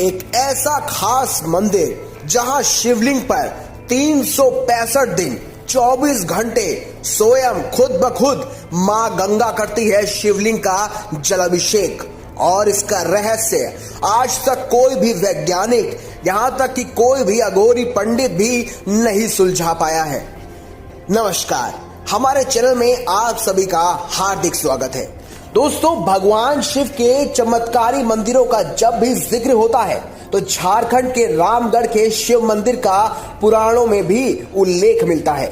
एक ऐसा खास मंदिर जहां शिवलिंग पर 365 दिन 24 घंटे स्वयं खुद ब खुद मां गंगा करती है शिवलिंग का जलाभिषेक। और इसका रहस्य आज तक कोई भी वैज्ञानिक, यहां तक कि कोई भी अघोरी पंडित भी नहीं सुलझा पाया है। नमस्कार, हमारे चैनल में आप सभी का हार्दिक स्वागत है। दोस्तों, भगवान शिव के चमत्कारी मंदिरों का जब भी जिक्र होता है तो झारखंड के रामगढ़ के शिव मंदिर का पुराणों में भी उल्लेख मिलता है।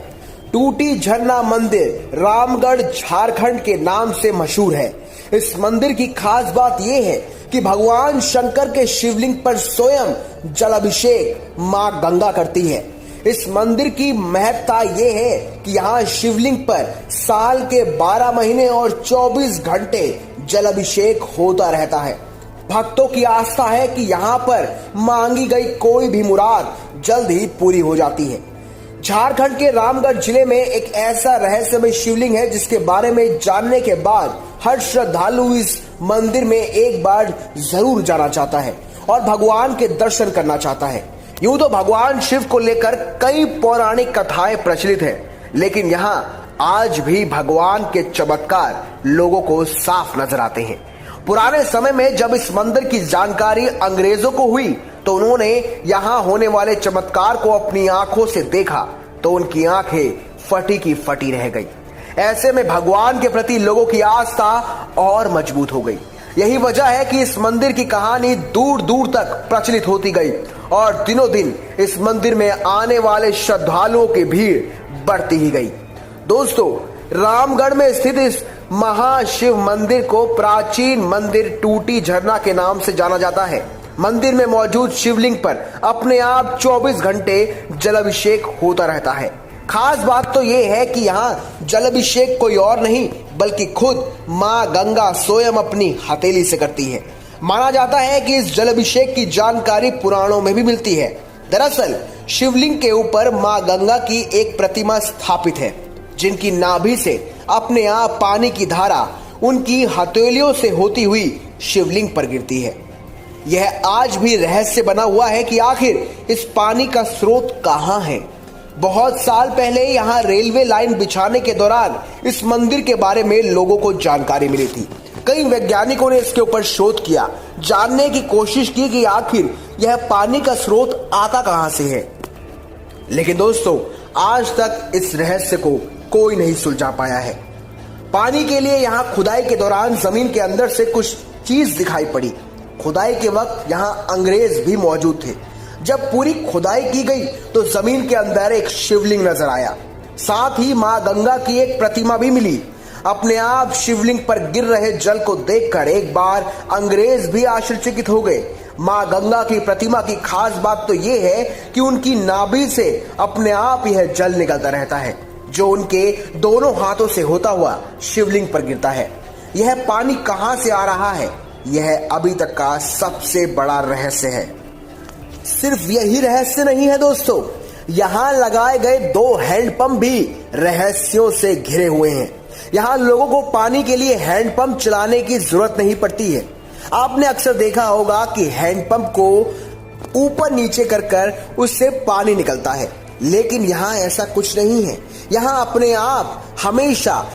टूटी झरना मंदिर रामगढ़ झारखंड के नाम से मशहूर है। इस मंदिर की खास बात यह है कि भगवान शंकर के शिवलिंग पर स्वयं जलाभिषेक मां गंगा करती है। इस मंदिर की महत्ता यह है कि यहाँ शिवलिंग पर साल के 12 महीने और 24 घंटे जलाभिषेक होता रहता है। भक्तों की आस्था है कि यहाँ पर मांगी गई कोई भी मुराद जल्द ही पूरी हो जाती है। झारखंड के रामगढ़ जिले में एक ऐसा रहस्यमय शिवलिंग है जिसके बारे में जानने के बाद हर श्रद्धालु इस मंदिर में एक बार जरूर जाना चाहता है और भगवान के दर्शन करना चाहता है। यूं तो भगवान शिव को लेकर कई पौराणिक कथाएं प्रचलित हैं, लेकिन यहाँ आज भी भगवान के चमत्कार लोगों को साफ नजर आते हैं। पुराने समय में जब इस मंदिर की जानकारी अंग्रेजों को हुई तो उन्होंने यहाँ होने वाले चमत्कार को अपनी आंखों से देखा तो उनकी आंखें फटी की फटी रह गई। ऐसे में भगवान के प्रति लोगों की आस्था और मजबूत हो गई। यही वजह है कि इस मंदिर की कहानी दूर दूर तक प्रचलित होती गई और दिनों दिन इस मंदिर में आने वाले श्रद्धालुओं की भीड़ बढ़ती ही गई। दोस्तों, रामगढ़ में स्थित इस महाशिव मंदिर को प्राचीन मंदिर टूटी झरना के नाम से जाना जाता है। मंदिर में मौजूद शिवलिंग पर अपने आप 24 घंटे जलाभिषेक होता रहता है। खास बात तो यह है कि यहाँ जलाभिषेक कोई और नहीं बल्कि खुद मां गंगा स्वयं अपनी हथेली से करती है। माना जाता है कि इस जलाभिषेक की जानकारी पुराणों में भी मिलती है। दरअसल शिवलिंग के ऊपर मां गंगा की एक प्रतिमा स्थापित है जिनकी नाभि से अपने आप पानी की धारा उनकी हथेलियों से होती हुई शिवलिंग पर गिरती है। यह आज भी रहस्य बना हुआ है कि आखिर इस पानी का स्रोत कहाँ है। बहुत साल पहले यहाँ रेलवे लाइन बिछाने के दौरान इस मंदिर के बारे में लोगों को जानकारी मिली थी। कई वैज्ञानिकों ने इसके ऊपर शोध किया, जानने की कोशिश की कि आखिर यह पानी का स्रोत आता कहां से है। लेकिन दोस्तों, आज तक इस रहस्य को कोई नहीं सुलझा पाया है। पानी के लिए यहाँ खुदाई के दौरान जमीन के अंदर से कुछ चीज दिखाई पड़ी। खुदाई के वक्त यहाँ अंग्रेज भी मौजूद थे। जब पूरी खुदाई की गई तो जमीन के अंदर एक शिवलिंग नजर आया। साथ ही मां गंगा की एक प्रतिमा भी मिली। अपने आप शिवलिंग पर गिर रहे जल को देखकर एक बार अंग्रेज भी आश्चर्यचकित हो गए। मां गंगा की प्रतिमा की खास बात तो यह है कि उनकी नाभि से अपने आप यह जल निकलता रहता है जो उनके दोनों हाथों से होता हुआ शिवलिंग पर गिरता है। यह पानी कहां से आ रहा है, यह अभी तक का सबसे बड़ा रहस्य है। सिर्फ यही रहस्य नहीं है दोस्तों, यहाँ लगाए गए 2 हैंडपंप भी रहस्यों से घिरे हुए हैं। यहाँ लोगों को पानी के लिए हैंडपंप चलाने की जरूरत नहीं पड़ती है। आपने अक्सर देखा होगा कि हैंडपंप को ऊपर नीचे कर उससे पानी निकलता है, लेकिन यहाँ ऐसा कुछ नहीं है। यहाँ अपने आप हमेशा